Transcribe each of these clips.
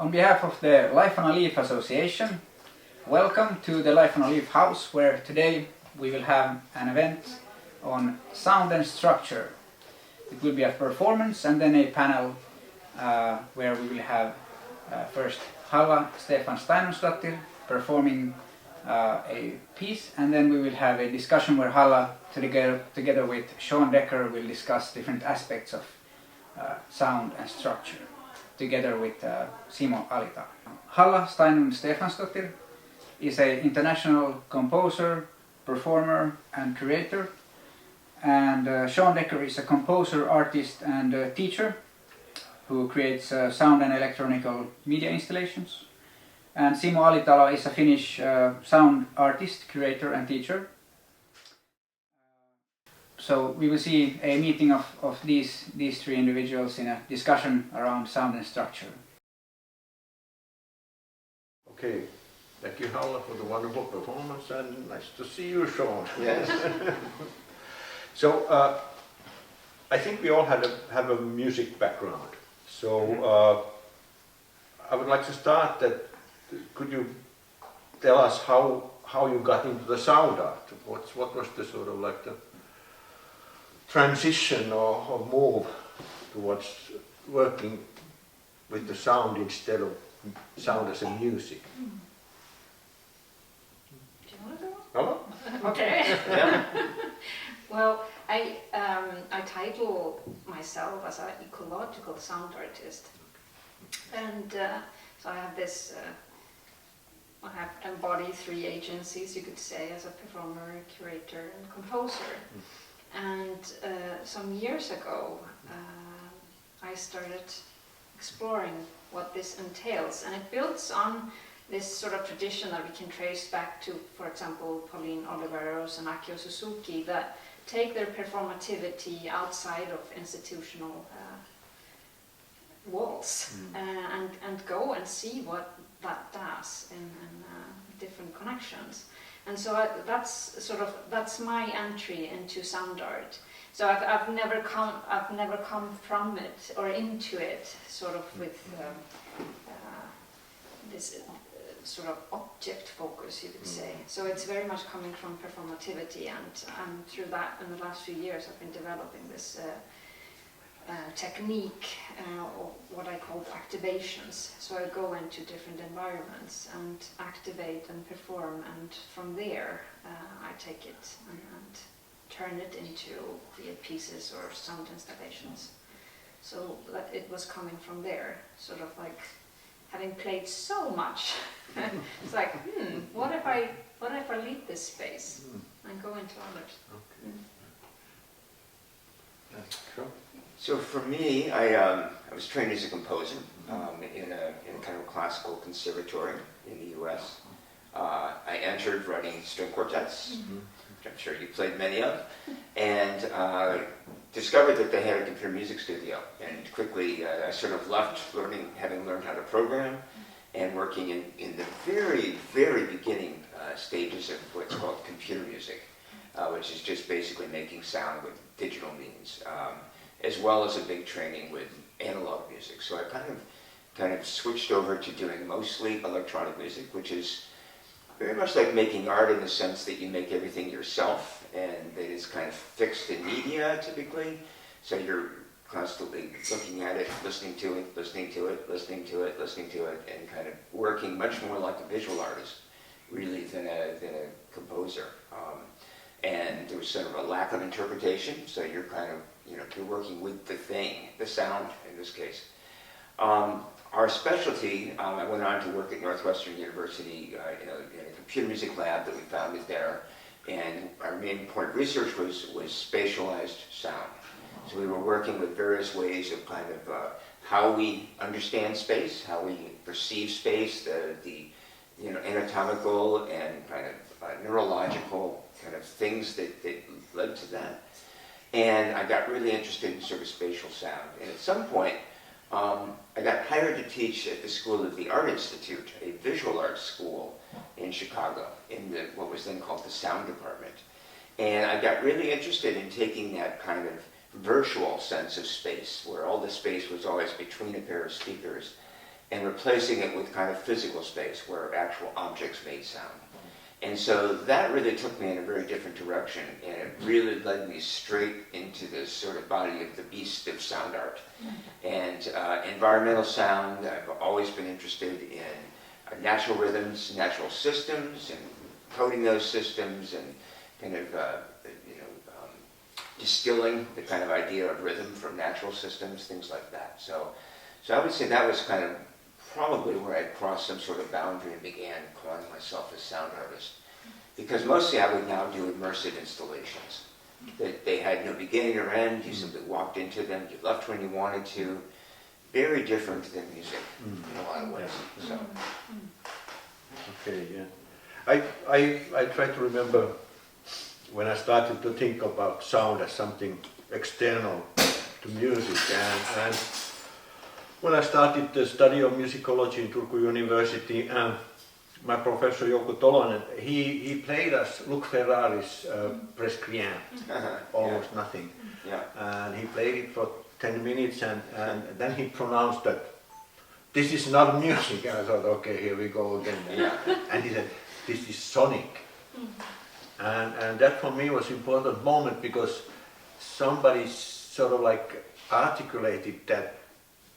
On behalf of the Life on a Leaf Association, welcome to the Life on a Leaf house, where today we will have an event on sound and structure. It will be a performance and then a panel where we will have first Halla Steinunn Stefánsdóttir performing a piece, and then we will have a discussion where Halla together with Shawn Decker will discuss different aspects of sound and structure together with Simo Alitalo. Halla Steinunn Stefánsdóttir is an international composer, performer and curator, and Shawn Decker is a composer, artist and teacher who creates sound and electronic media installations. And Simo Alitalo is a Finnish sound artist, curator and teacher. So we will see a meeting of these three individuals in a discussion around sound and structure. Okay, thank you, Halla, for the wonderful performance, and nice to see you, Shawn. Yes. So I think we all have a music background. So I would like to start that. Could you tell us how you got into the sound art? What was the sort of like the transition or move towards working with the sound instead of sound as a music? Do you want to go? Hello? Okay. Yeah. Well, I title myself as an ecological sound artist, and so I have this. I have embodied three agencies, you could say, as a performer, curator, and composer. And some years ago, I started exploring what this entails, and it builds on this sort of tradition that we can trace back to, for example, Pauline Oliveros and Akio Suzuki, that take their performativity outside of institutional walls and go and see what that does in different connections. And so that's my entry into sound art. So I've never come from it or into it sort of with this sort of object focus, you could say. So it's very much coming from performativity, and through that, in the last few years, I've been developing this technique, or what I call activations. So I go into different environments and activate and perform, and from there I take it and turn it into create pieces or sound installations. So that it was coming from there, sort of like having played so much. It's like, what if I leave this space and go into others? Okay. Sure. So for me, I was trained as a composer in a kind of classical conservatory in the U.S. I entered writing string quartets, which I'm sure you played many of, and discovered that they had a computer music studio. And quickly, I sort of left having learned how to program, and working in the very, very beginning stages of what's called computer music, which is just basically making sound with digital means. As well as a big training with analog music. So I kind of switched over to doing mostly electronic music, which is very much like making art in the sense that you make everything yourself, and that is kind of fixed in media typically. So you're constantly looking at it, listening to it, listening to it, listening to it, listening to it, and kind of working much more like a visual artist, really, than a composer. And there was sort of a lack of interpretation, so you're kind of, you're working with the thing, the sound in this case. Our specialty, I went on to work at Northwestern University in a computer music lab that we founded there, and our main point of research was spatialized sound. So we were working with various ways of kind of how we understand space, how we perceive space, the anatomical and kind of neurological kind of things that led to that. And I got really interested in sort of spatial sound. And at some point, I got hired to teach at the School of the Art Institute, a visual arts school in Chicago, in what was then called the sound department. And I got really interested in taking that kind of virtual sense of space, where all the space was always between a pair of speakers, and replacing it with kind of physical space where actual objects made sound. And so that really took me in a very different direction, and it really led me straight into this sort of body of the beast of sound art. And environmental sound, I've always been interested in natural rhythms, natural systems, and coding those systems, and kind of distilling the kind of idea of rhythm from natural systems, things like that. So I would say that was kind of probably where I crossed some sort of boundary and began calling myself a sound artist. Because mostly I would now do immersive installations. That they had no beginning or end, you simply walked into them, you left when you wanted to. Very different than music in a lot of ways. So. Okay, yeah. I try to remember when I started to think about sound as something external to music, and when I started the study of musicology in Turku University, my professor Jouko Tolonen, he played us Luc Ferrari's Presque Rien, almost nothing. Yeah. And he played it for 10 minutes and then he pronounced that this is not music. And I thought, okay, here we go again. Yeah. And he said, this is sonic. And that for me was an important moment because somebody sort of like articulated that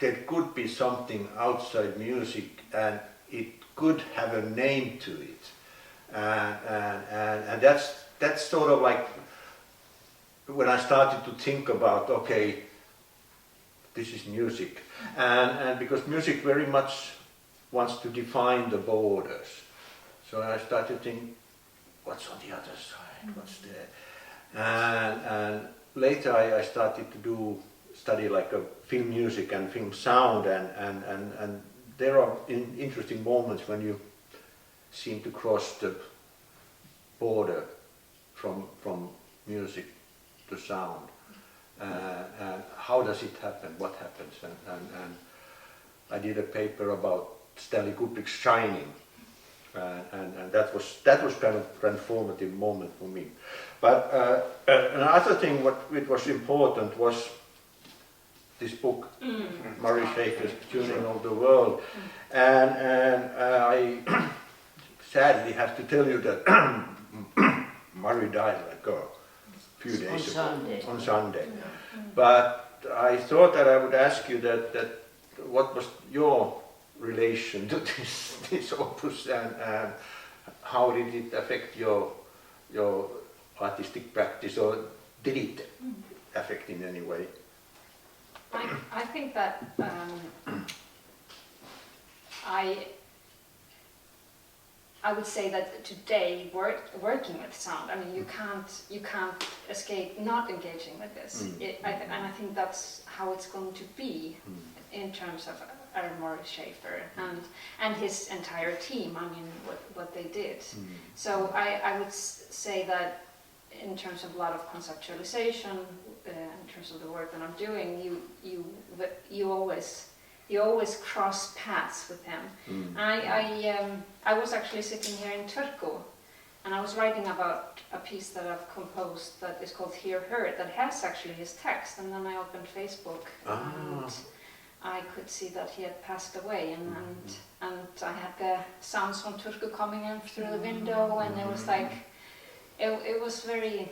there could be something outside music and it could have a name to it. And that's sort of like when I started to think about, okay, this is music. And because music very much wants to define the borders. So I started to think, what's on the other side? What's there? And later I started to study like a film music and film sound, and there are interesting moments when you seem to cross the border from music to sound. And how does it happen? What happens? And I did a paper about Stanley Kubrick's Shining, and that was kind of transformative moment for me. But another thing which was important was this book, Murray Schafer's Tuning of the World, and I sadly have to tell you that Murray died like a few days ago, on Sunday. But I thought that I would ask you that what was your relation to this opus, and how did it affect your artistic practice, or did it affect in any way? I think that I would say that today, working with sound, I mean, you can't escape not engaging with this. And I think that's how it's going to be in terms of Murray Schafer and his entire team. I mean, what they did. So I would say that in terms of a lot of conceptualization, in terms of the work that I'm doing, you always cross paths with him. I was actually sitting here in Turku, and I was writing about a piece that I've composed that is called Hear Her, that has actually his text, and then I opened Facebook and I could see that he had passed away, and I had the sounds from Turku coming in through the window, and it was like, it was very,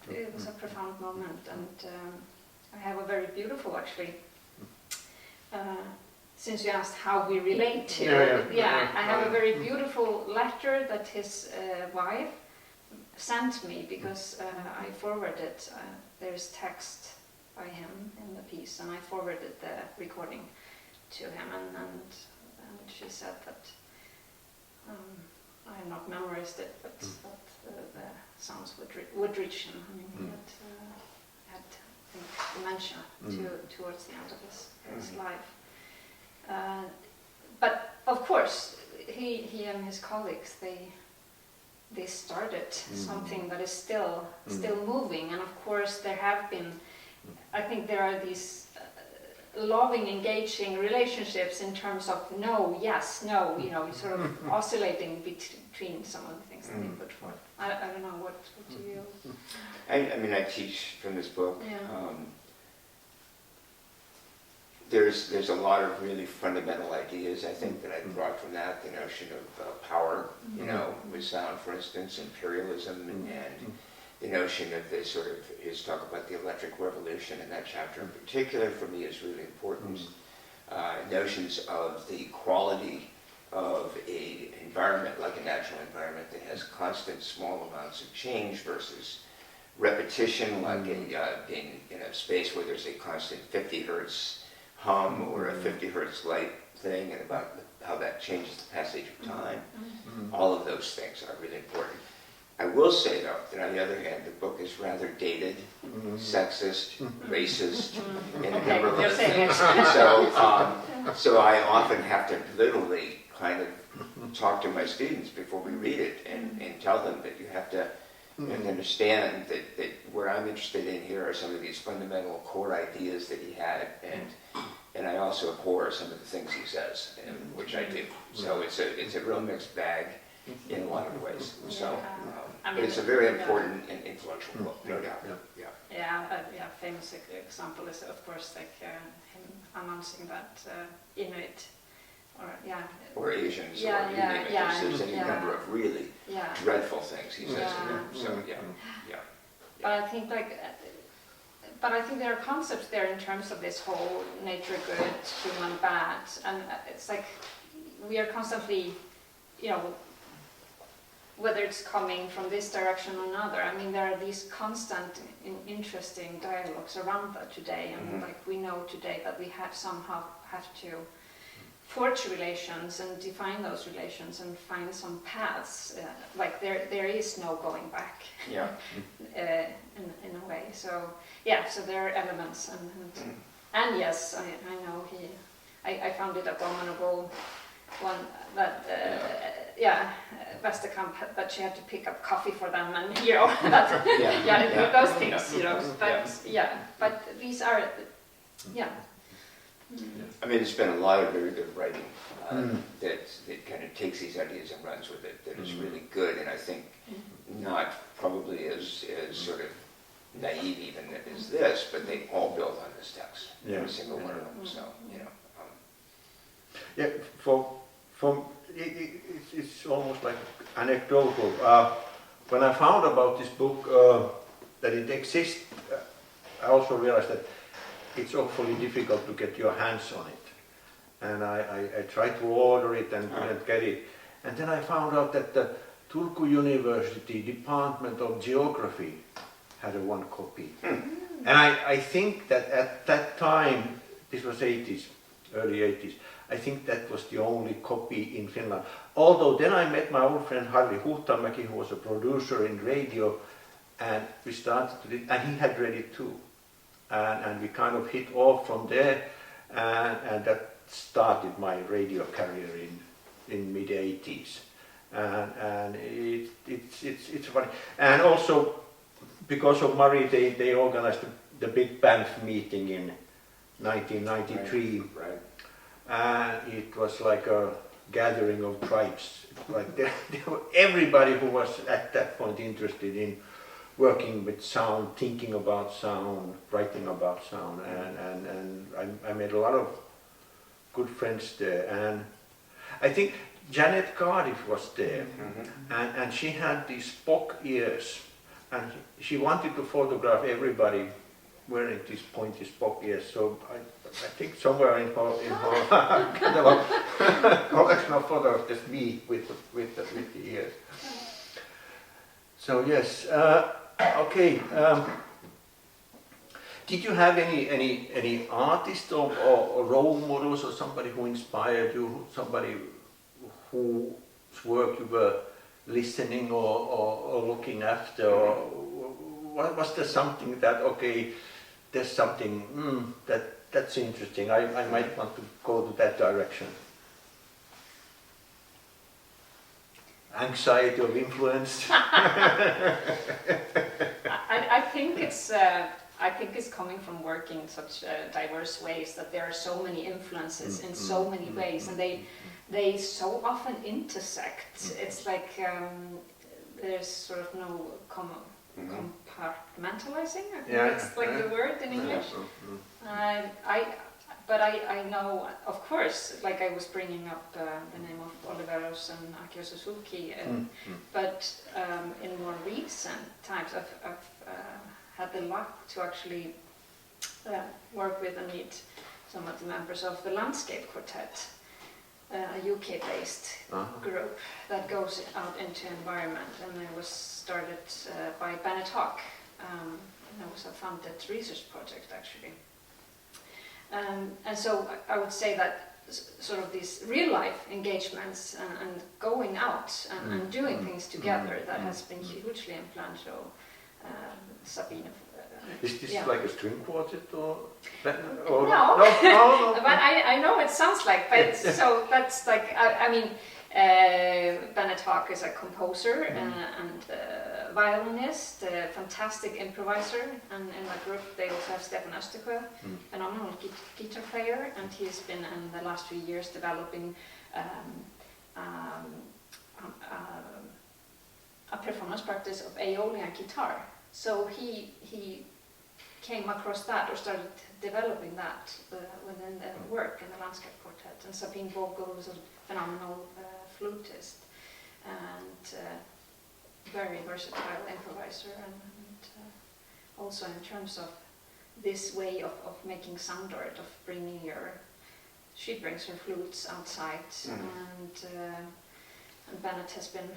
it was a profound moment, and I have a very beautiful, actually, since you asked how we relate to, I have a very beautiful letter that his wife sent me, because I forwarded, there's text by him in the piece, and I forwarded the recording to him, and she said that, I have not memorized it, but the sounds would reach him. I mean, he had I think, dementia towards the end of his life. But of course, he and his colleagues, they started something that is still moving, and of course there have been, I think there are these loving, engaging relationships in terms of no, yes, no, sort of oscillating between some of the things that they put forth. I don't know, what do you... I mean, I teach from this book. there's a lot of really fundamental ideas, I think, that I brought from that. The notion of power, you know, with sound, for instance, imperialism, and the notion of the sort of, his talk about the electric revolution in that chapter in particular for me is really important. Notions of the quality of a environment, like a natural environment that has constant small amounts of change versus repetition, like being in a space where there's a constant 50 hertz hum or a 50 hertz light thing, and about how that changes the passage of time. All of those things are really important. I will say, though, that on the other hand, the book is rather dated, sexist, racist, in a number of other things. So I often have to literally kind of talk to my students before we read it and tell them that you have to understand that what I'm interested in here are some of these fundamental core ideas that he had, and I also abhor some of the things he says, which I do. So it's a real mixed bag in a lot of ways. So, but it's a very important and influential book, no doubt. Yeah, famous example is of course like him announcing that Inuit or Asians, or you name it. There's any number of really dreadful things he says in there. So But I think there are concepts there in terms of this whole nature good, human bad, and it's like we are constantly, you know, whether it's coming from this direction or another. I mean, there are these constant, interesting dialogues around that today, and like we know today that we somehow have to forge relations and define those relations and find some paths. Like there is no going back. In a way. So so there are elements, and yes, I know I found it abominable one that Westerkamp, that she had to pick up coffee for them, and you know that those things, you know. But these are I mean, there's been a lot of very good writing that kind of takes these ideas and runs with it, that is really good, and I think not probably as sort of naive even as this, but they all build on this text, every single one of them. So it's almost like anecdotal. When I found about this book that it exists, I also realized that it's awfully difficult to get your hands on it. And I tried to order it and couldn't get it. And then I found out that the Turku University Department of Geography had one copy. And I think that at that time, this was 80s, early 80s, I think that was the only copy in Finland. Although then I met my old friend Harri Huhtamäki, who was a producer in radio, and we started to read, and he had read it too. And we kind of hit off from there, and that started my radio career in mid-80s. And it's funny. And also, because of Mari, they organized the Big Banff meeting in 1993. Right. And it was like a gathering of tribes. Like everybody who was at that point interested in working with sound, thinking about sound, writing about sound, and I made a lot of good friends there. And I think Janet Cardiff was there, and she had these Spock ears, and she wanted to photograph everybody wearing these pointy Spock ears. So I think somewhere in her kind of a collection of photos, just me with the ears. So yes. Okay. Did you have any artists or role models or somebody who inspired you, somebody whose work you were listening or looking after, or was there something that, okay, there's something that's interesting, I might want to go to that direction? Anxiety of influence? I think it's coming from working in such diverse ways that there are so many influences in so many ways, and they so often intersect. It's like there's sort of no compartmentalizing. I think that's like the word in English. but I know, of course, like I was bringing up the name of Oliveros and Akio Suzuki, but in more recent times I've had the luck to actually work with and meet some of the members of the Landscape Quartet, a UK-based group that goes out into environment, and it was started by Bennett Hawk. And it was a funded research project actually. And so I would say that sort of these real life engagements and going out and doing things together, that has been hugely influential. Sabine. Is this Yeah. like a string quartet or No. no. But I know it sounds like, but so that's like, I mean, Bennett Hawk is a composer and violinist, a fantastic improviser, and in that group they also have Stefan Österkö, phenomenal guitar player, and he's been in the last few years developing a performance practice of Aeolian guitar. So he came across that, or started developing that within the work in the Landscape Quartet. And Sabine Vogel was a phenomenal flutist and very versatile improviser, and also in terms of this way of making sound art, of bringing she brings her flutes outside, and Bennett has been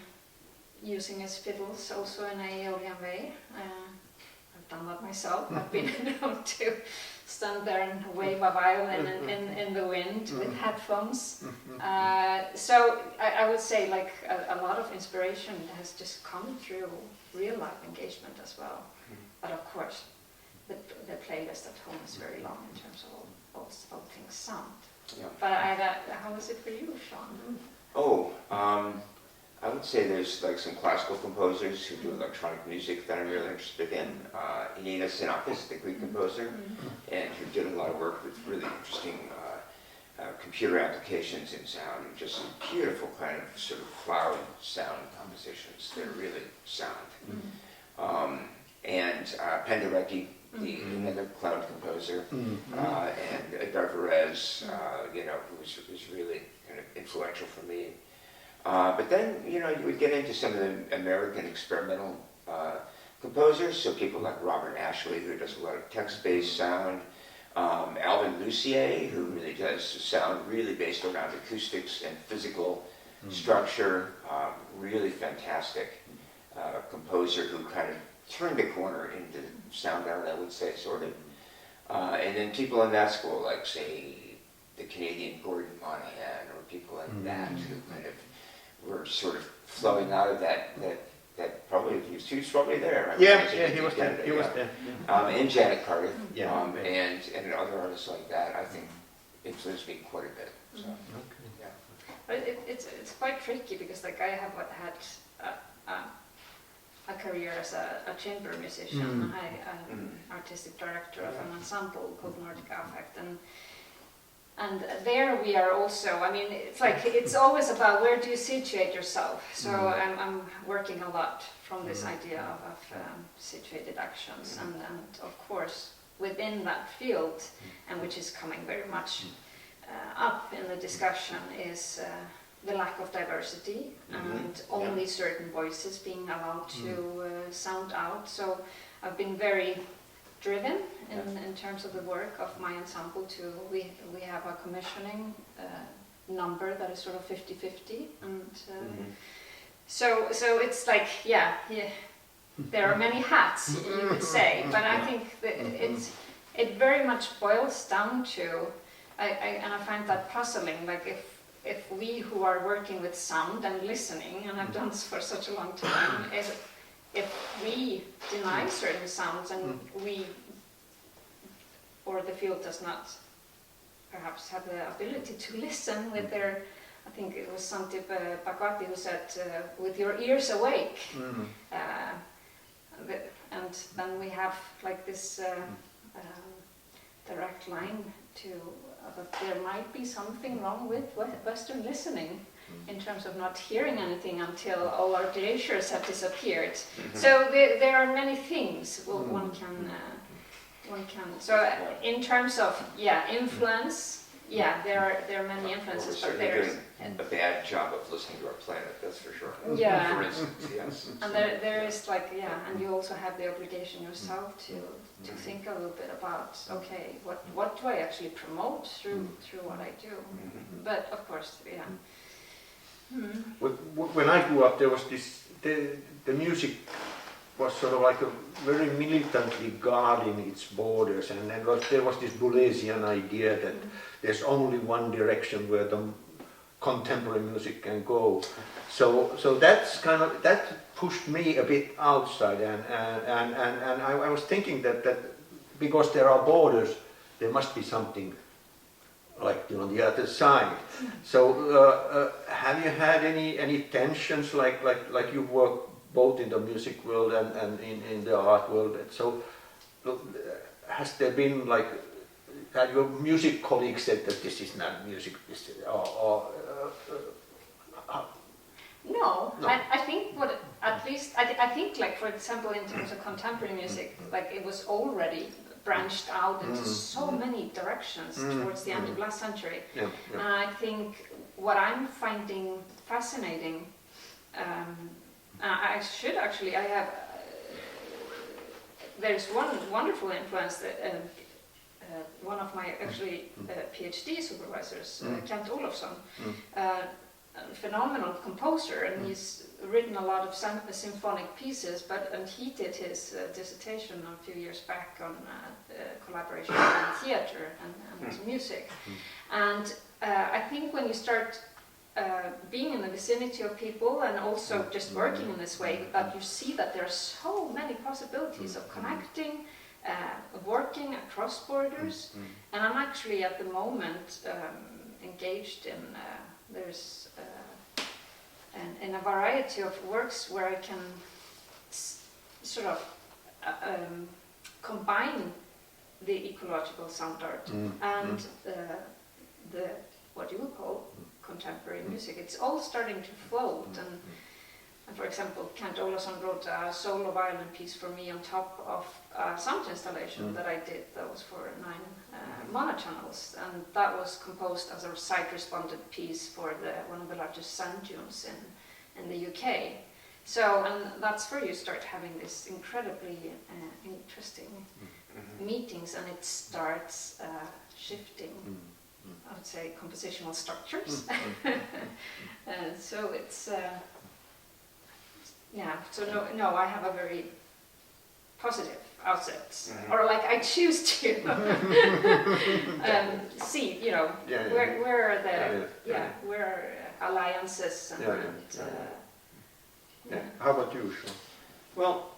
using his fiddles also in an Aeolian way. I've done that myself. I've been able to stand there and wave a violin in the wind with headphones. So I would say like a lot of inspiration has just come through real life engagement as well. But of course, the playlist at home is very long in terms of all things sound. Yeah. But how is it for you, Shawn? I would say there's like some classical composers who do electronic music that I'm really interested in. Nina Sinakis, the Greek composer, and who did a lot of work with really interesting computer applications in sound, and just some beautiful kind of sort of cloud sound compositions. They're really sound. And Penderecki, another cloud composer, and Edgar Varese, who was really kind of influential for me. But then, you would get into some of the American experimental composers, so people like Robert Ashley, who does a lot of text-based sound, Alvin Lucier, who really does sound really based around acoustics and physical structure, really fantastic composer who kind of turned a corner into sound art, I would say, sort of. And then people in that school, like, say, the Canadian Gordon Monahan, or people like that, who kind of were sort of flowing out of that probably, he was probably there. He was there. He was there. And Janet Cardiff, and other artists like that, I think influenced me quite a bit. So, But it's quite tricky, because like I have had a career as a chamber musician. I'm artistic director of an ensemble called Nordic Affect, and there we are also, I mean, it's always about where do you situate yourself. So I'm working a lot from this idea of situated actions, and of course within that field, and which is coming very much up in the discussion, is the lack of diversity and only certain voices being allowed to sound out. So I've been very driven in terms of the work of my ensemble we have a commissioning number that is sort of 50-50, and so it's like there are many hats, you would say, but I think that it very much boils down to and I find that puzzling, like if we who are working with sound and listening, and I've done this for such a long time, if we deny certain sounds, and or the field does not perhaps have the ability to listen with their, I think it was Santip Bhagwati who said, with your ears awake. And then we have like this direct line to that there might be something wrong with Western listening, in terms of not hearing anything until all our glaciers have disappeared. So there are many things one can one can. So in terms of influence, there are many influences, Well, but we're there's certainly doing a bad job of listening to our planet, that's for sure. Yeah. For instance, yes. and there is like and you also have the obligation yourself to think a little bit about what do I actually promote through what I do. But of course, When I grew up, there was the music was sort of like a very militantly guarding its borders, and then there was this Boulesian idea that there's only one direction where the contemporary music can go. So that's that pushed me a bit outside, and I was thinking that because there are borders, there must be something like on the other side. So have you had any tensions like you work both in the music world and in the art world? So has there been like, had your music colleagues said that this is not music, No. I think I think like, for example, in terms of contemporary music, like it was already branched out into so many directions towards the end of last century. And I think what I'm finding fascinating, there's one wonderful influence that one of my PhD supervisors, Kent Olofsson, a phenomenal composer, and he's written a lot of symphonic pieces, and he did his dissertation a few years back on collaboration in theater and music. And I think when you start being in the vicinity of people and also just working in this way, that you see that there are so many possibilities of connecting, working across borders. And I'm actually at the moment engaged in in a variety of works where I can sort of combine the ecological sound art and the what you would call contemporary music. It's all starting to float, and for example, Kent Olofsson wrote a solo violin piece for me on top of a sound installation that I did that was for 9 monochannels, and that was composed as a site-responded piece for one of the largest sand dunes in the UK. So, and that's where you start having this incredibly interesting meetings, and it starts shifting, I would say, compositional structures. So it's, so no, I have a very positive outset, or like I choose to see, where are where are alliances and How about you, Shawn? Well,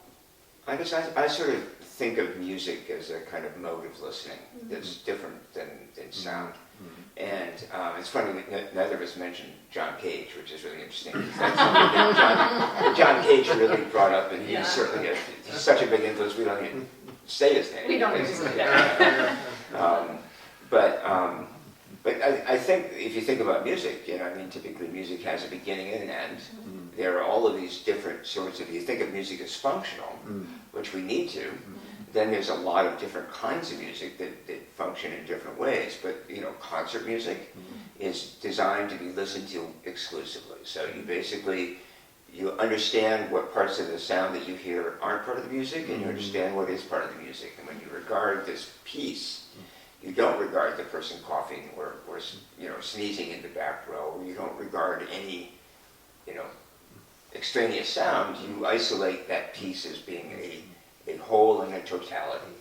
I guess I sort of think of music as a kind of mode of listening that's different than sound. And it's funny, neither of us mentioned John Cage, which is really interesting. That's something that John Cage really brought up, and he's certainly he's such a big influence, we don't even say his name. We don't even say that. But I think if you think about music, typically music has a beginning and an end. There are all of these different sorts of, you think of music as functional, which we need to, then there's a lot of different kinds of music that function in different ways. But, concert music is designed to be listened to exclusively. So you understand what parts of the sound that you hear aren't part of the music, and you understand what is part of the music. And when you regard this piece, you don't regard the person coughing or sneezing in the back row, or you don't regard any, extraneous sound. You isolate that piece as being a whole and a totality,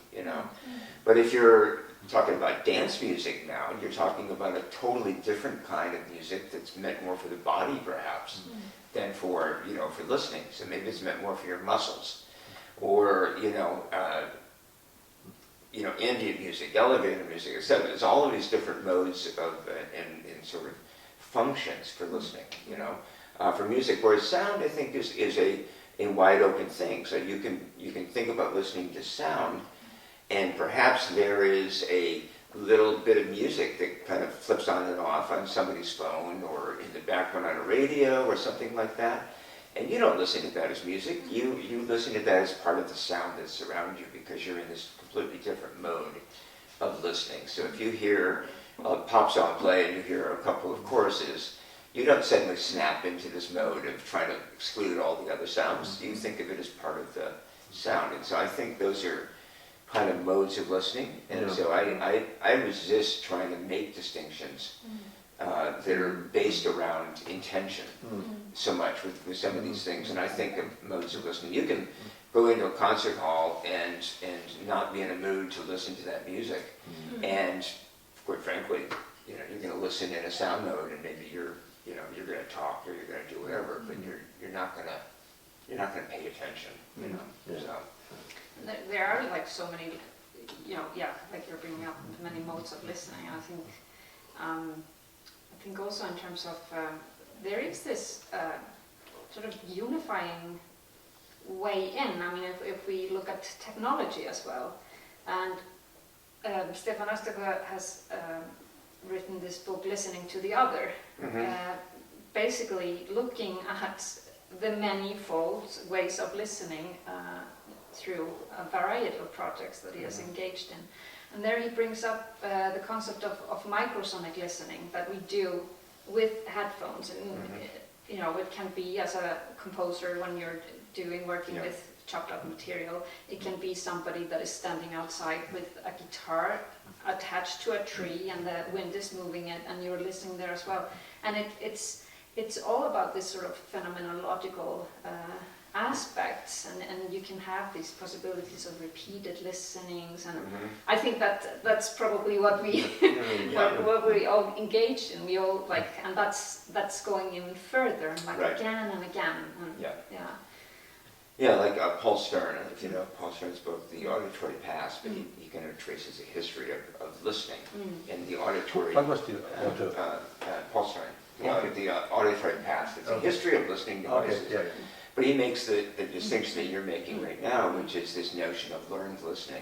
But if you're talking about dance music now, you're talking about a totally different kind of music that's meant more for the body, perhaps, than for listening. So maybe it's meant more for your muscles, or ambient music, elevator music, etc. There's all of these different modes of and sort of functions for listening, for music. Whereas sound, I think, is a wide open thing. So you can think about listening to sound, and perhaps there is a little bit of music that kind of flips on and off on somebody's phone, or in the background on a radio, or something like that. And you don't listen to that as music. You listen to that as part of the sound that's around you because you're in this completely different mode of listening. So if you hear a pop song play and you hear a couple of choruses, you don't suddenly snap into this mode of trying to exclude all the other sounds. You think of it as part of the sound. And so I think those are kind of modes of listening. And so I resist trying to make distinctions that are based around intention so much with some of these things. And I think of modes of listening. You can go into a concert hall and not be in a mood to listen to that music. And quite frankly, you're going to listen in a sound mode, and maybe you're going to talk or you're going to do whatever, but you're not going to pay attention. So there are like so many, like you're bringing up many modes of listening. I think also in terms of there is this sort of unifying way in. I mean, if we look at technology as well, and Stefan Österberg has written this book, Listening to the Other, basically looking at the manifold ways of listening through a variety of projects that he has engaged in. And there he brings up the concept of microsonic listening that we do with headphones. And it can be as a composer when you're working with chopped up material. It can be somebody that is standing outside with a guitar attached to a tree and the wind is moving it and you're listening there as well. And it's all about this sort of phenomenological aspects, and you can have these possibilities of repeated listenings, and I think that's probably what we what we all engaged in. We all like, and that's going even further, and like again and again. And Yeah, like Paul Stern, if you know Paul Stern's book, The Auditory Past, but he kind of traces a history of listening in the auditory. What was the author? Paul Stern. The auditory past. It's a history of listening devices. But he makes the distinction that you're making right now, which is this notion of learned listening.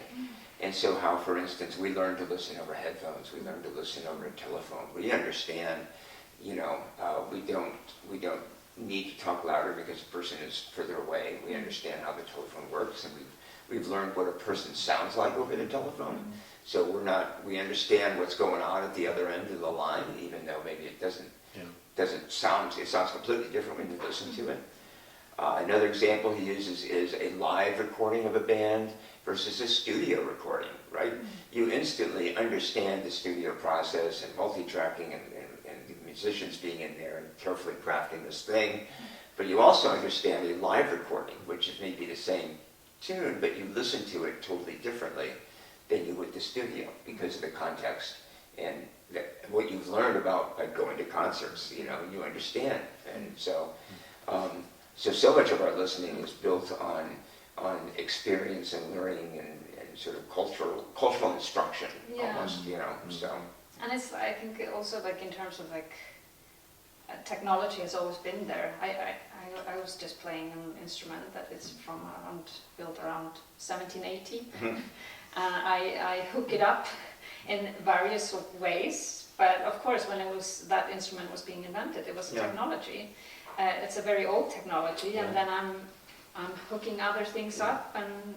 And so how, for instance, we learn to listen over headphones, we learn to listen over a telephone. We understand, we don't need to talk louder because the person is further away. We understand how the telephone works, and we've learned what a person sounds like over the telephone. So we understand what's going on at the other end of the line, even though maybe it doesn't sound, it sounds completely different when you listen to it. Another example he uses is a live recording of a band versus a studio recording, right? You instantly understand the studio process and multi-tracking and the musicians being in there and carefully crafting this thing. But you also understand a live recording, which is maybe the same tune, but you listen to it totally differently than you would the studio because of the context and what you've learned about by going to concerts, you understand. And so much of our listening is built on experience and learning and sort of cultural instruction, almost, so. And it's, I think, also like in terms of like technology has always been there. I was just playing an instrument that is built around 1780. I hook it up in various ways, but of course when that instrument was being invented, it was a technology. It's a very old technology, and then I'm hooking other things up and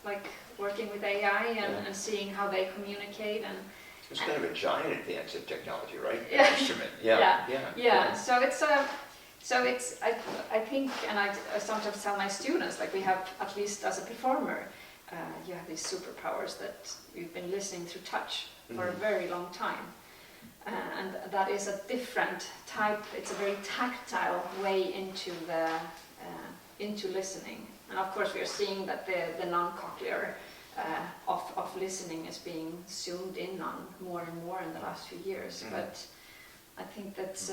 like working with AI and seeing how they communicate. And it's kind of a giant advance in technology, right? Yeah. Instrument. Yeah. So it's I think, and I sometimes tell my students, like we have, at least as a performer, you have these superpowers that you've been listening through touch for a very long time. And that is a different type, it's a very tactile way into listening. And of course we are seeing that the non-cochlear of listening is being zoomed in on more and more in the last few years. But I think that's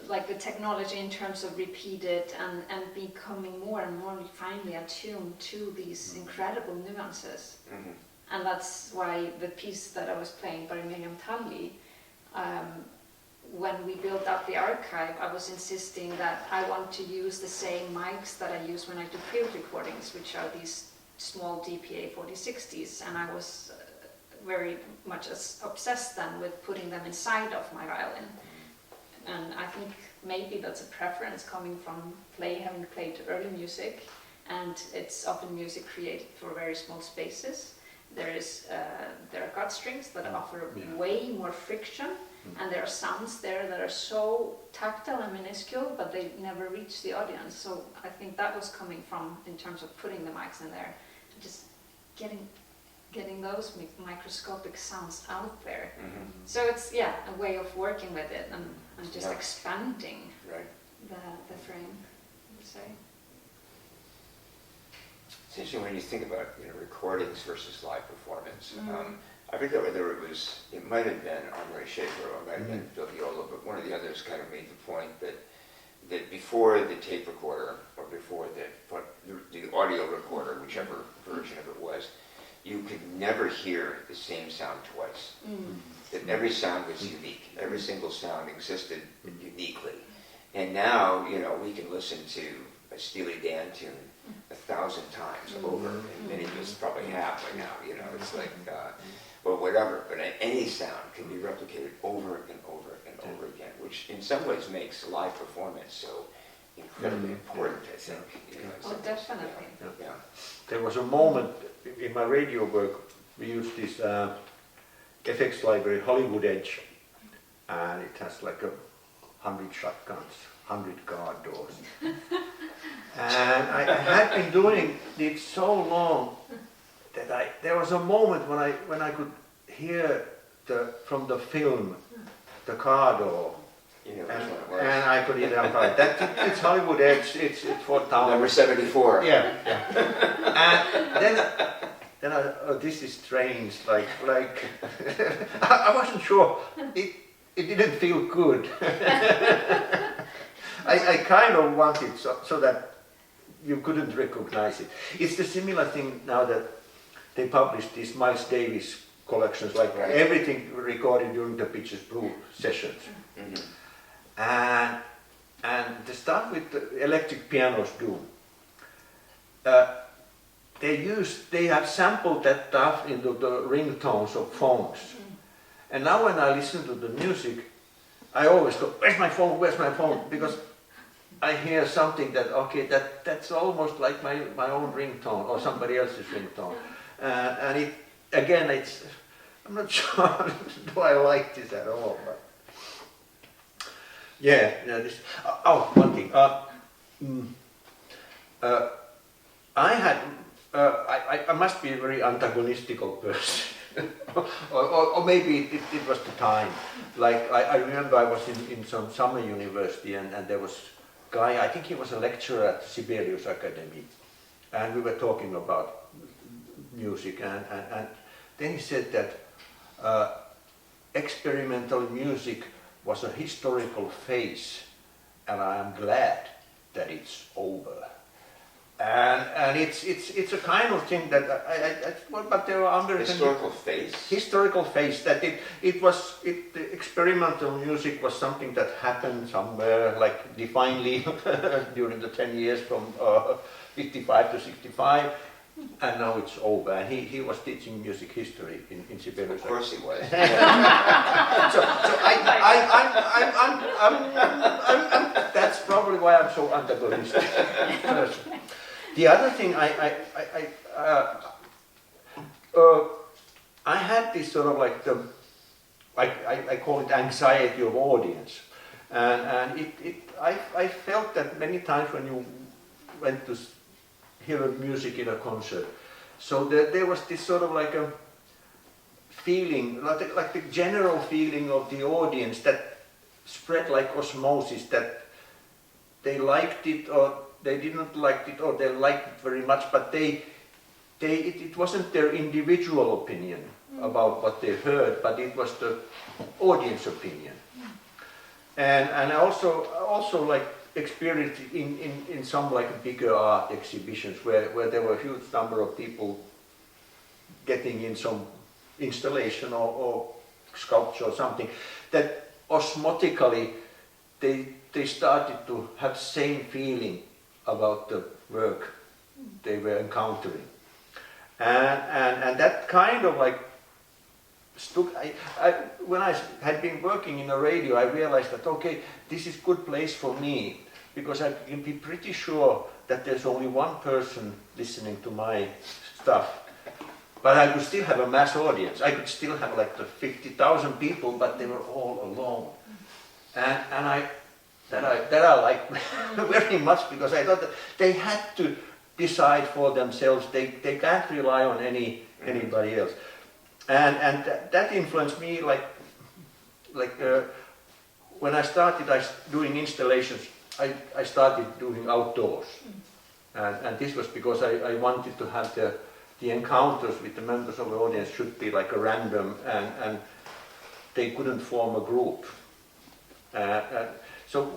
like the technology in terms of repeated and becoming more and more finely attuned to these incredible nuances. And that's why the piece that I was playing by Miriam Talli, when we built up the archive, I was insisting that I want to use the same mics that I use when I do field recordings, which are these small DPA 4060s, and I was very much obsessed then with putting them inside of my violin. and I think maybe that's a preference coming from having played early music, and it's often music created for very small spaces. There are gut strings that offer way more friction, and there are sounds there that are so tactile and minuscule, but they never reach the audience. So I think that was coming from, in terms of putting the mics in there, just getting those microscopic sounds out there. So it's a way of working with it and just expanding the frame, I would say. It's interesting when you think about recordings versus live performance. I forget whether it might have been Andre Schaefer or it might have been Bill Viola, but one of the others kind of made the point that before the tape recorder or before the audio recorder, whichever version of it was, you could never hear the same sound twice. That every sound was unique. Every single sound existed uniquely. And now, we can listen to a Steely Dan tune 1,000 times over, and many of us probably have by now. It's like, or whatever. But any sound can be replicated over and over and over again, which in some ways makes live performance so incredibly important, I think. Definitely. Yeah. There was a moment in my radio work, we used this effects library, Hollywood Edge, and it has like 100 shotguns, 100 car doors. And I had been doing it so long that there was a moment when I could hear from the film the car door. And I could identify it's Hollywood Edge, it's Fort Town. Number 74. Yeah. And then this is strange, like I wasn't sure, it didn't feel good. I kind of wanted so that you couldn't recognize it. It's the similar thing now that they published these Miles Davis collections, like everything recorded during the Pitches Blue sessions. And the stuff with the electric pianos do. They have sampled that stuff into the ringtones of phones. And now when I listen to the music, I always go, where's my phone, where's my phone? Because I hear something that's almost like my own ringtone or somebody else's ringtone. And I'm not sure do I like this at all. But one thing. I must be a very antagonistical person. or maybe it was the time. Like I remember I was in some summer university and there was a guy, I think he was a lecturer at Sibelius Academy, and we were talking about music and then he said that experimental music was a historical phase, and I am glad that it's over. And it's a kind of thing that but there are under historical phase. Historical phase that the experimental music was something that happened somewhere like divinely during the 10 years from 55 to 65. And now it's over. And he was teaching music history in Sibelius. Of course he was. so that's probably why I'm so antagonistic. The other thing I had this sort of like I call it anxiety of audience, and I felt that many times when you went to hear music in a concert. So there was this sort of like a feeling, like the general feeling of the audience that spread like osmosis, that they liked it or they didn't like it, or they liked it very much, but it wasn't their individual opinion about what they heard, but it was the audience opinion. And I also like experienced in some like bigger art exhibitions where there were a huge number of people getting in some installation or sculpture or something, that osmotically they started to have the same feeling about the work they were encountering. And that kind of like when I had been working in a radio, I realized that, okay, this is good place for me, because I can be pretty sure that there's only one person listening to my stuff. But I could still have a mass audience. I could still have like the 50,000 people, but they were all alone. And that I liked very much, because I thought that they had to decide for themselves. They can't rely on anybody else. And that influenced me, when I started doing installations, I started doing outdoors. And this was because I wanted to have the encounters with the members of the audience should be like a random, and they couldn't form a group. So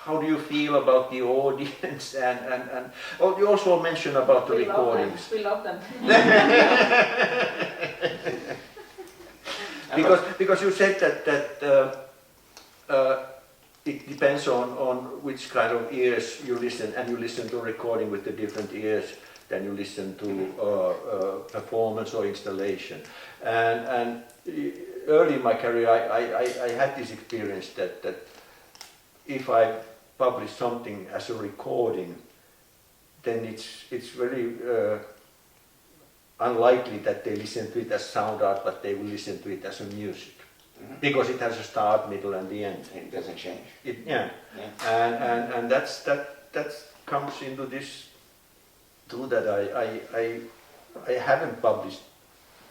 how do you feel about the audience? And oh, you also mentioned about the recordings. We love them. because you said that it depends on which kind of ears you listen, and you listen to recording with the different ears than you listen to performance or installation. And early in my career, I had this experience that if I publish something as a recording, then it's very unlikely that they listen to it as sound art, but they will listen to it as a music. Because it has a start, middle, and the end. And it doesn't change. And that comes into this too, that I haven't published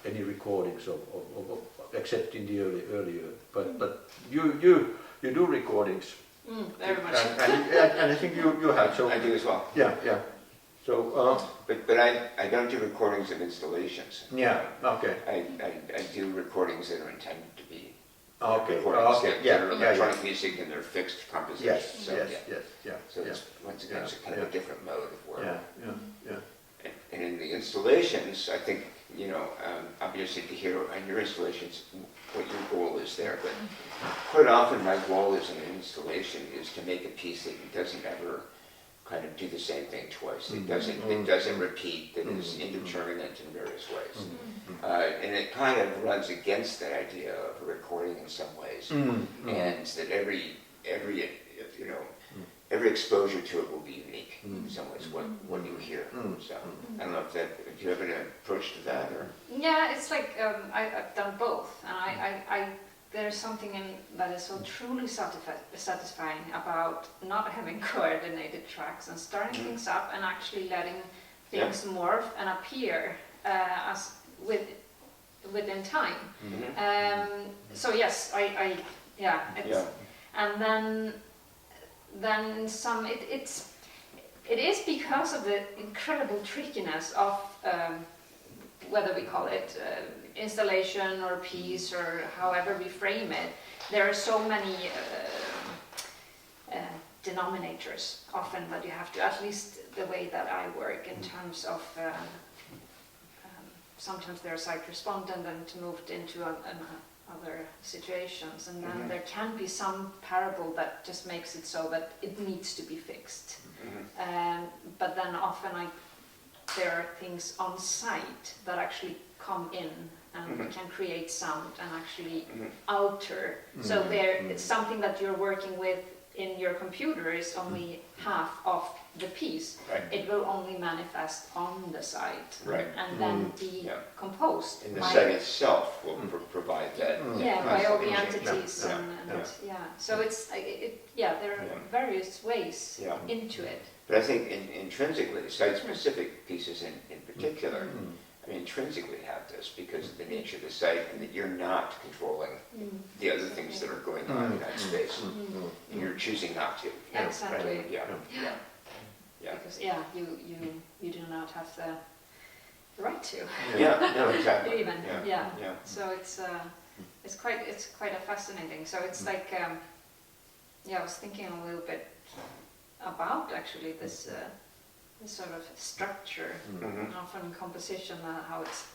any recordings of except in the earlier. But you do recordings. Very much. And I think you have. So I do as well. Yeah. So. But I don't do recordings of installations. Yeah. Okay. I do recordings that are intended to be. Okay. Recordings Okay. that are electronic music and they're fixed compositions. Yes. So it's, once again, it's a kind of a different mode of work. Yeah. And in the installations, I think, obviously to hear on your installations what your goal is there, but quite often my goal as an installation is to make a piece that doesn't ever kind of do the same thing twice. It doesn't repeat, that is indeterminate in various ways. And it kind of runs against that idea of a recording in some ways. And that every exposure to it will be unique in some ways, what you hear. So I don't know if do you have an approach to that, or? Yeah, it's like I've done both, and there's something that is so truly satisfying about not having coordinated tracks and starting things up and actually letting things morph and appear as within time. So yes, and then some. It is because of the incredible trickiness of whether we call it installation or piece or however we frame it. There are so many denominators often that you have to, at least the way that I work, in terms of sometimes they're site respondent and moved into other situations, and then there can be some parable that just makes it so that it needs to be fixed. But then often there are things on site that actually come in and can create sound and actually alter. So it's something that you're working with in your computer is only half of the piece. It will only manifest on the site and then be composed. And the site itself will provide that. By all the entities So it's there are various ways into it. But I think intrinsically, site-specific pieces in particular, intrinsically have this because of the nature of the site, and that you're not controlling the other things that are going on in that space. And you're choosing not to. Exactly. Because you do not have the right to. Exactly. Even. So it's quite a fascinating. So it's like I was thinking a little bit about actually this sort of structure, often composition, how it's,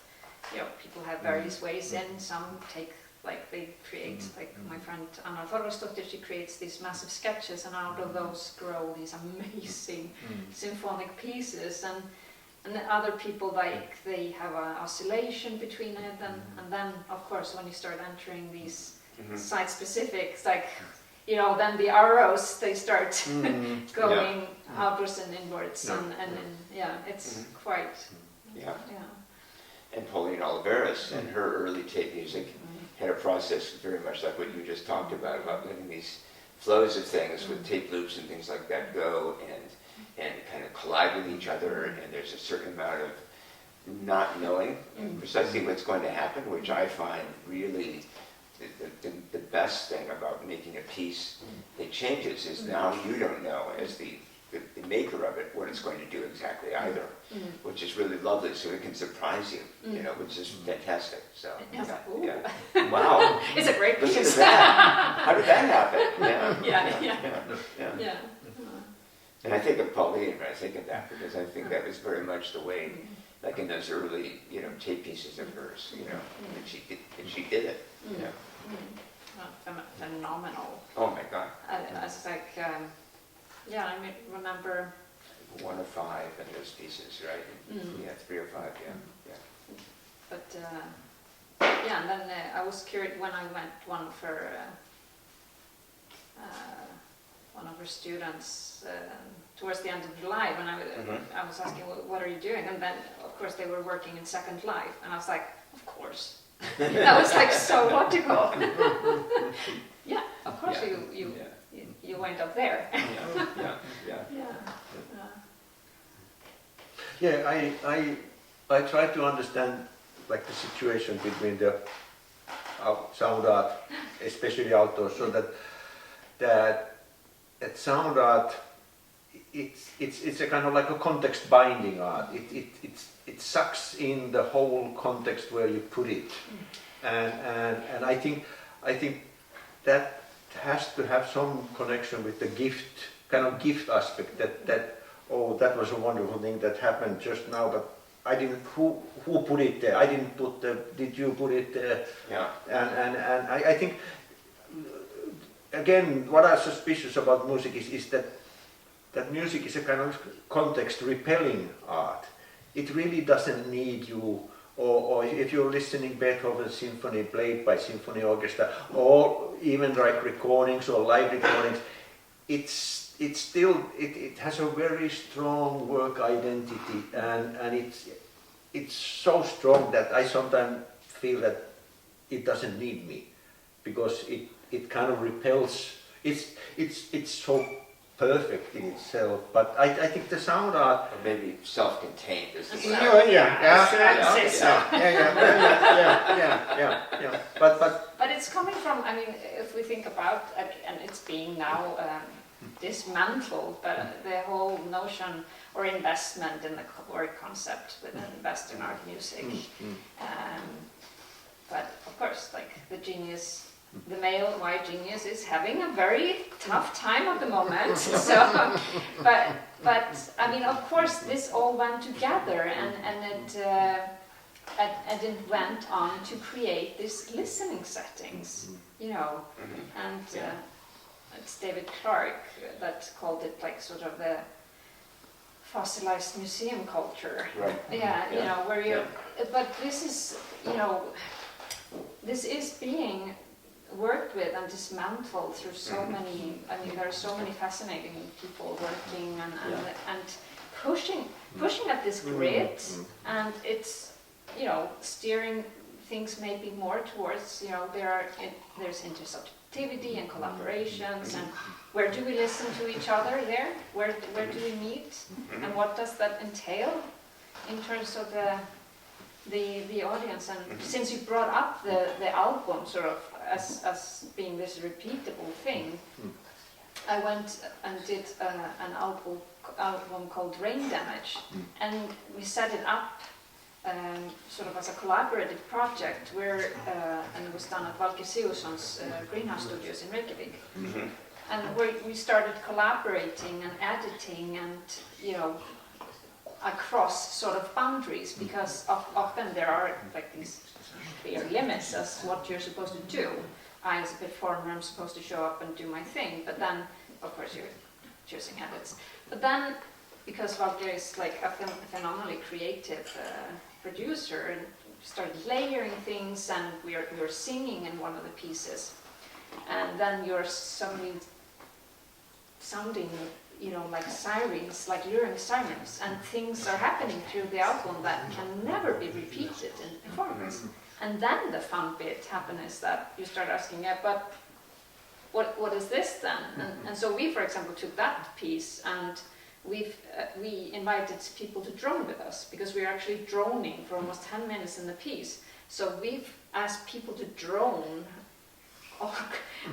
people have various ways in. Some take, they create, my friend Anna Thorvaldsdóttir, she creates these massive sketches, and out of those grow these amazing symphonic pieces. And then other people, like, they have an oscillation between it, and then, of course, when you start entering these site specifics, like, you know, then the arrows, they start going outwards and inwards, and yeah, it's quite, yeah. And Pauline Oliveras and her early tape music had a process very much like what you just talked about letting these flows of things with tape loops and things like that go and kind of collide with each other, and there's a certain amount of not knowing precisely what's going to happen, which I find really the best thing about making a piece that changes is now you don't know as the maker of it what it's going to do exactly either, which is really lovely, so it can surprise you, you know, which is fantastic. So wow, it's a great piece. Listen to that. How did that happen? Yeah. And I think of Pauline when I think of that, because I think that was very much the way, like in those early, you know, tape pieces of hers, you know, and she did it. You know. Phenomenal. Oh my God. I was like, I remember 1 or 5 in those pieces, right? Yeah, 3 or 5, yeah. But and then I was curious when I went one for one of her students towards the end of July when I was asking, what are you doing? And then, of course, they were working in Second Life, and I was like, of course. That was like so logical. Yeah, of course you went up there. I try to understand like the situation between the sound art, especially outdoors, so that sound art, it's a kind of like a context binding art. It sucks in the whole context where you put it, and I think that has to have some connection with the gift aspect. That was a wonderful thing that happened just now, but I didn't. Who put it there? I didn't put the. Did you put it there? Yeah. And I think again, what I'm suspicious about music is that music is a kind of context repelling art. It really doesn't need you, or if you're listening Beethoven's symphony played by symphony orchestra, or even like recordings or live recordings, it has a very strong work identity, and it's so strong that I sometimes feel that it doesn't need me, because it kind of repels. It's so perfect in itself, but I think the sound art, Or maybe self-contained is the word. But it's coming from, I mean, if we think about, and it's being now dismantled, but the whole notion or investment in the word concept within Western art music. But of course, like the male white genius is having a very tough time at the moment. So, but I mean, of course, this all went together, and it went on to create these listening settings, you know, and it's David Clark that called it like sort of the fossilized museum culture. Right. Yeah, you know, where you. But this is, you know, this is being worked with and dismantled through so many. I mean, there are so many fascinating people working and pushing at this grid, and it's, you know, steering things maybe more towards, you know, there's intersubjectivity and collaborations, and where do we listen to each other there? Where do we meet, and what does that entail in terms of the audience? And since you brought up the album sort of as being this repeatable thing, I went and did an album called Rain Damage, and we set it up sort of as a collaborative project where, and it was done at Valke Siusson's greenhouse studios in Reykjavik, and where we started collaborating and editing, and, you know, across sort of boundaries, because often there are like these clear limits as what you're supposed to do. I, as a performer, I'm supposed to show up and do my thing, but then, of course, you're choosing edits. But then because Valker is like a phenomenally creative producer, and started layering things, and we're singing in one of the pieces, and then you're suddenly sounding, like sirens, like luring sirens, and things are happening through the album that can never be repeated in performance. And then the fun bit happens is that you start asking, but what is this then? And so we, for example, took that piece, and we invited people to drone with us, because we were actually droning for almost 10 minutes in the piece. So we've asked people to drone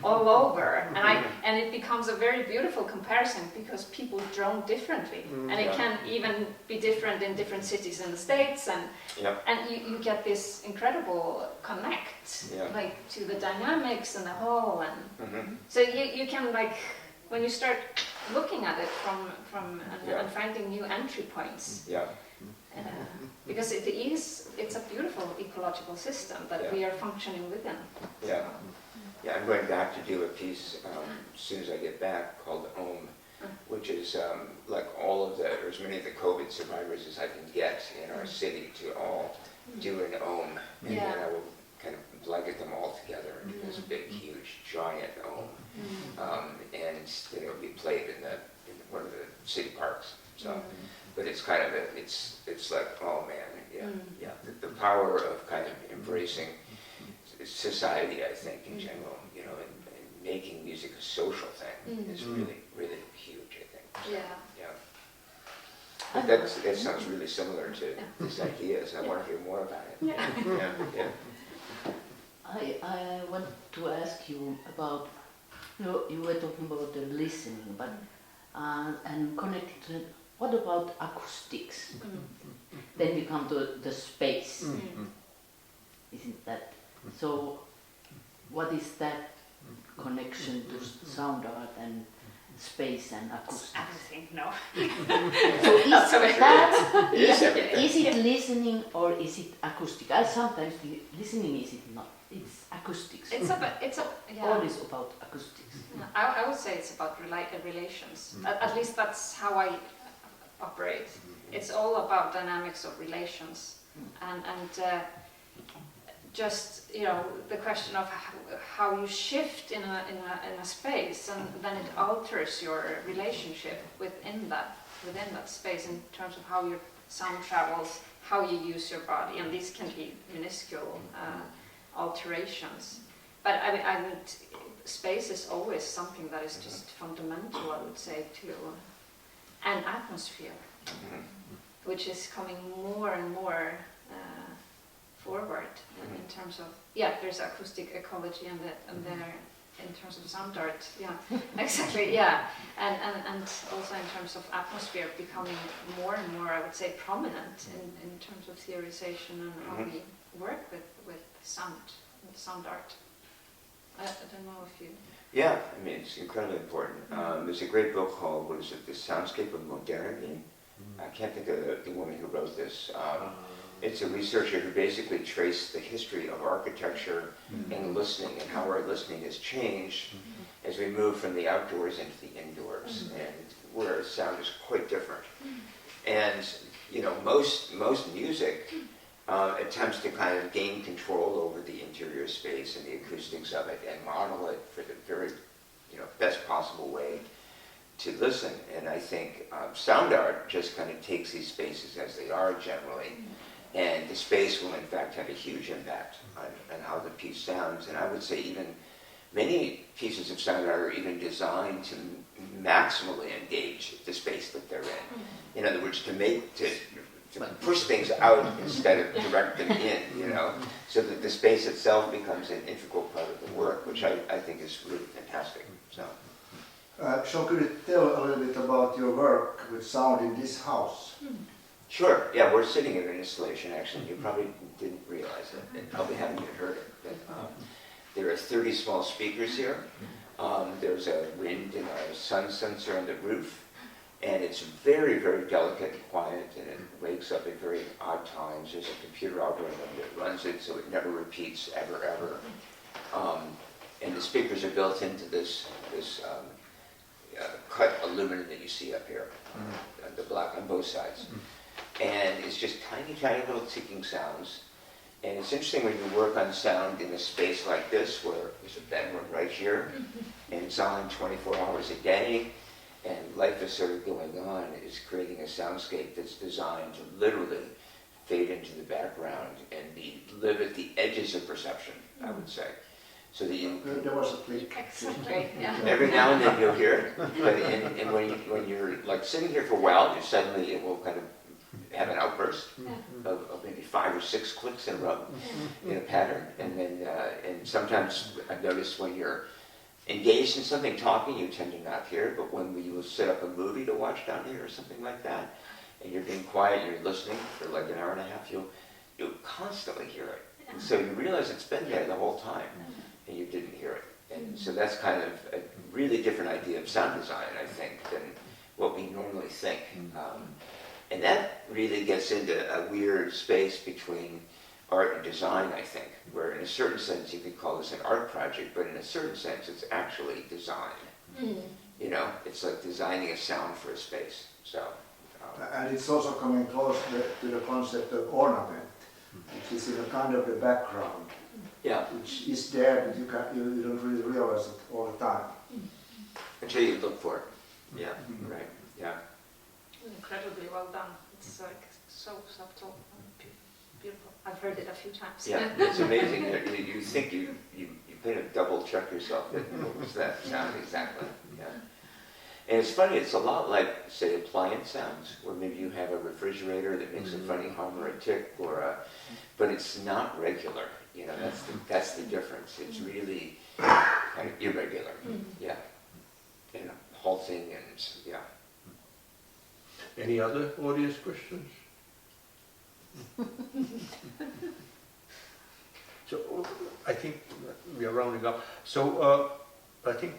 all over, and it becomes a very beautiful comparison, because people drone differently, and it can even be different in different cities in the States, and you get this incredible connect, like to the dynamics and the whole, and so you can, like, when you start looking at it from and finding new entry points. Because it's a beautiful ecological system that we are functioning within. Yeah, I'm going back to do a piece as soon as I get back called Ohm, which is like or as many of the COVID survivors as I can get in our city to all do an Ohm, and then I will kind of blanket them all together into this big, huge, giant Ohm, and then it'll be played in one of the city parks. So, but it's kind of it's like, oh man, the power of kind of embracing society, I think, in general, and making music a social thing is really, really huge, I think. But that sounds really similar to this idea, so I want to hear more about it. I want to ask you about, you were talking about the listening, but and connected to it, what about acoustics? Then we come to the space, isn't that? So, what is that connection to sound art and space and acoustics? Everything, no. So is it listening or is it acoustic? Sometimes listening is it not. It's acoustics. Always about acoustics. I would say it's about relations. At least that's how I operate. It's all about dynamics of relations, and just the question of how you shift in a space, and then it alters your relationship within that space in terms of how your sound travels, how you use your body, and these can be minuscule alterations. But I would space is always something that is just fundamental, I would say, to an atmosphere, which is coming more and more forward in terms of there's acoustic ecology and there in terms of sound art, exactly, and also in terms of atmosphere becoming more and more, I would say, prominent in terms of theorization and how we work with sound art. I don't know if you... Yeah, I mean, it's incredibly important. There's a great book called, what is it, The Soundscape of Modernity? I can't think of the woman who wrote this. It's a researcher who basically traced the history of architecture and listening, and how our listening has changed as we move from the outdoors into the indoors, and where sound is quite different. And most music attempts to kind of gain control over the interior space and the acoustics of it, and model it for the very best possible way to listen. And I think sound art just kind of takes these spaces as they are generally, and the space will in fact have a huge impact on how the piece sounds. And I would say even many pieces of sound art are even designed to maximally engage the space that they're in. In other words, to push things out instead of direct them in, so that the space itself becomes an integral part of the work, which I think is really fantastic. So, Shawn, could you tell a little bit about your work with sound in this house? Sure, yeah, we're sitting in an installation, actually. You probably didn't realize it, and probably haven't even heard it. But, there are 30 small speakers here. There's a wind and a sun sensor on the roof. And it's very, very delicate and quiet, and it wakes up at very odd times. There's a computer algorithm that runs it so it never repeats, ever. And the speakers are built into this cut aluminum that you see up here, the black on both sides. And it's just tiny, tiny little ticking sounds. And it's interesting when you work on sound in a space like this, where there's a bedroom right here, and it's on 24 hours a day, and life is sort of going on, is creating a soundscape that's designed to literally fade into the background and live at the edges of perception, I would say. So that you, There was a click. Exactly, yeah. every now and then you'll hear it, but and when you're like sitting here for a while, you suddenly it will kind of have an outburst of maybe 5 or 6 clicks in a row in a pattern, and then and sometimes I've noticed when you're engaged in something talking, you tend to not hear it, but when you will set up a movie to watch down here or something like that, and you're being quiet, you're listening for like an hour and a half, you'll constantly hear it. And so you realize it's been there the whole time, and you didn't hear it. And so that's kind of a really different idea of sound design, I think, than what we normally think. And that really gets into a weird space between art and design, I think, where in a certain sense you could call this an art project, but in a certain sense it's actually design. You know, it's like designing a sound for a space. So. And it's also coming close to the concept of ornament, which is in a kind of the background, which is there, but you don't really realize it all the time. Until you look for it. Yeah, right, yeah. Incredibly well done. It's like so subtle and beautiful. I've heard it a few times. Yeah, it's amazing. You think you kind of double check yourself. What was that sound exactly? Yeah. And it's funny, it's a lot like, say, appliance sounds, where maybe you have a refrigerator that makes a funny hum or a tick, but it's not regular. You know, that's the difference. It's really kind of irregular. Yeah. And halting and, yeah. Any other audience questions? So I think we are rounding up. So I think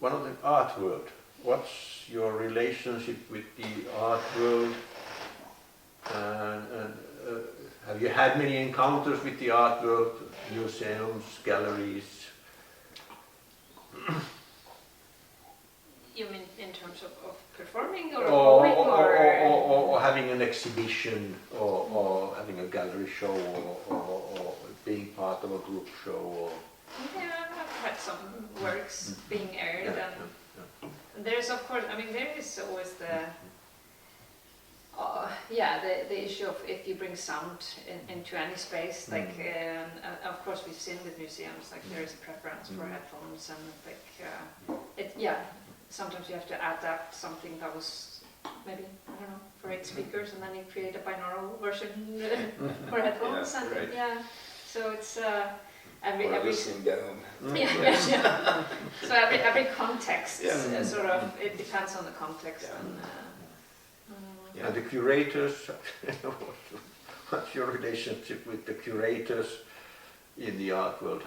one of the art world. What's your relationship with the art world? And have you had many encounters with the art world, museums, galleries? You mean in terms of performing or going or having an exhibition or having a gallery show or being part of a group show? Or... Yeah, I've had some works being aired and there's of course, I mean there is always the issue of if you bring sound into any space, like of course we've seen with museums, like there is a preference for headphones and like sometimes you have to adapt something that was maybe, I don't know, for 8 speakers and then you create a binaural version for headphones so it's every listening dome. So every context sort of, it depends on the context and the curators. What's your relationship with the curators in the art world?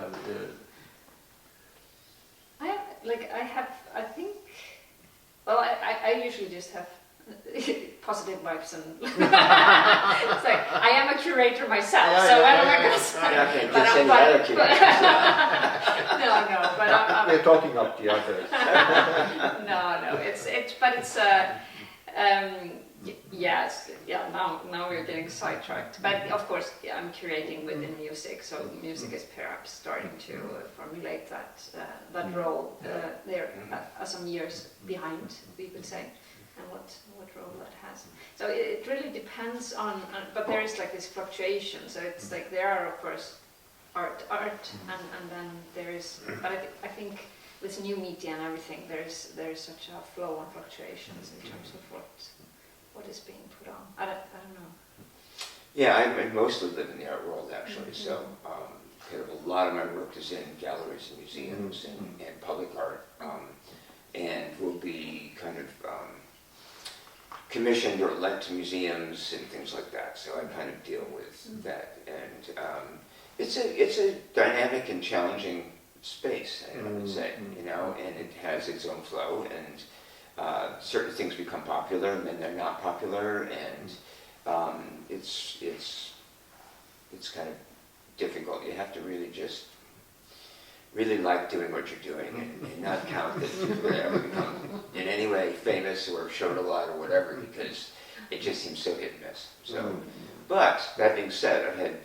I usually just have positive vibes and it's like I am a curator myself, so what am I going to say? We're talking up the others. Now we're getting sidetracked. But of course, I'm curating within music, so music is perhaps starting to formulate that role there some years behind, we could say, and what role that has. So it really depends on, but there is like this fluctuation. So it's like there are of course art, and then there is. But I think with new media and everything, there's such a flow and fluctuations in terms of what is being put on. I don't know. Yeah, I mostly live in the art world actually, so kind of a lot of my work is in galleries and museums and public art, and will be kind of commissioned or lent to museums and things like that. So I kind of deal with that, and it's a dynamic and challenging space, I would say, you know, and it has its own flow, and certain things become popular and then they're not popular, and it's kind of difficult. You have to really just really like doing what you're doing and not count that you're ever become in any way famous or shown a lot or whatever, because it just seems so hit and miss. So, but that being said, I've had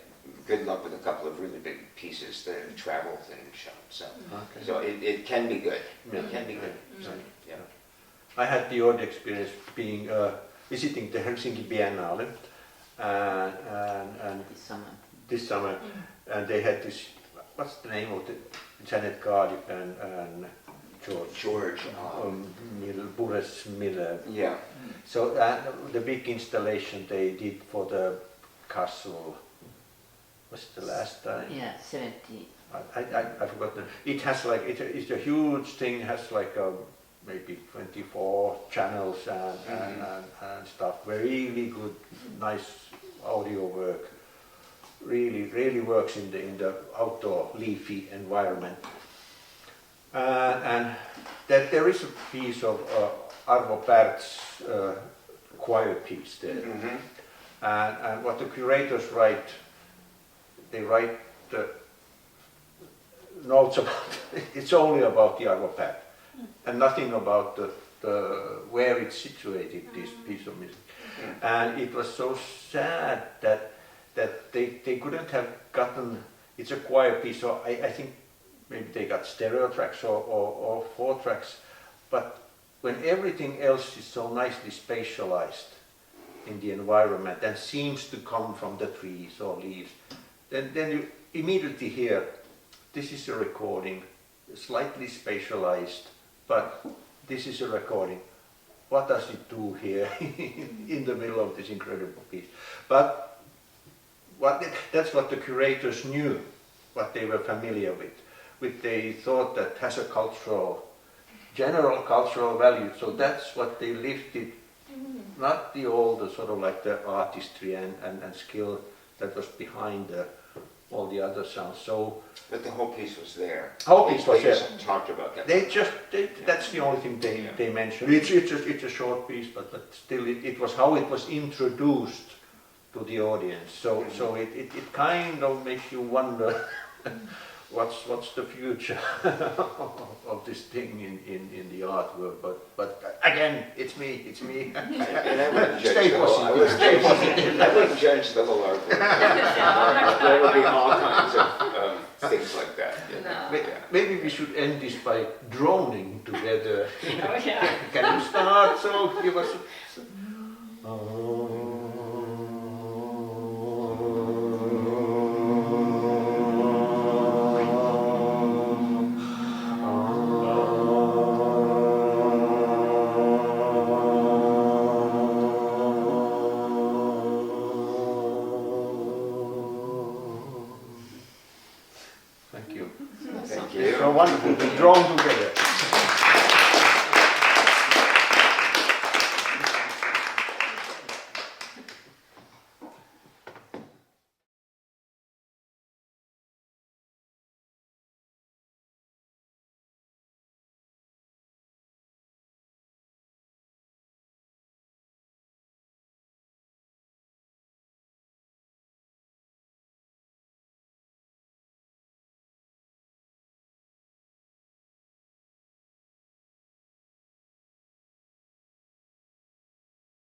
good luck with a couple of really big pieces that have traveled and shown. So, so it can be good. It can be good. So, yeah. I had the odd experience being visiting the Helsinki Biennale and this summer, and they had this. What's the name of the Janet Cardiff and George Miller. Yeah. So the big installation they did for the castle. Was it the last time? Yeah, 70. I forgot. It has like it's a huge thing. Has like maybe 24 channels and stuff. Really good, nice audio work. Really works in the outdoor leafy environment. And that there is a piece of Arvo Pärt's choir piece there. And what the curators write, they write the notes about it's only about the Arvo Pärt and nothing about the where it's situated, this piece of music. And it was so sad that they couldn't have gotten, it's a choir piece, so I think maybe they got stereo tracks or 4 tracks, but when everything else is so nicely spatialized in the environment and seems to come from the trees or leaves, then you immediately hear, this is a recording, slightly spatialized, but this is a recording. What does it do here in the middle of this incredible piece? But that's what the curators knew, what they were familiar with. They thought that has a general cultural value, so that's what they lifted, not the old sort of like the artistry and skill that was behind all the other sounds. So, but the whole piece was there. Whole piece was they there. Just talked about that. That's the only thing they mentioned. It's a short piece, but still it was how it was introduced to the audience. So it kind of makes you wonder what's the future of this thing in the art world. But again, it's me. And I wouldn't judge the whole. I wouldn't judge the whole art world. There will be all kinds of things like that. No. Maybe we should end this by droning together. Oh, yeah. Can you start? So give us.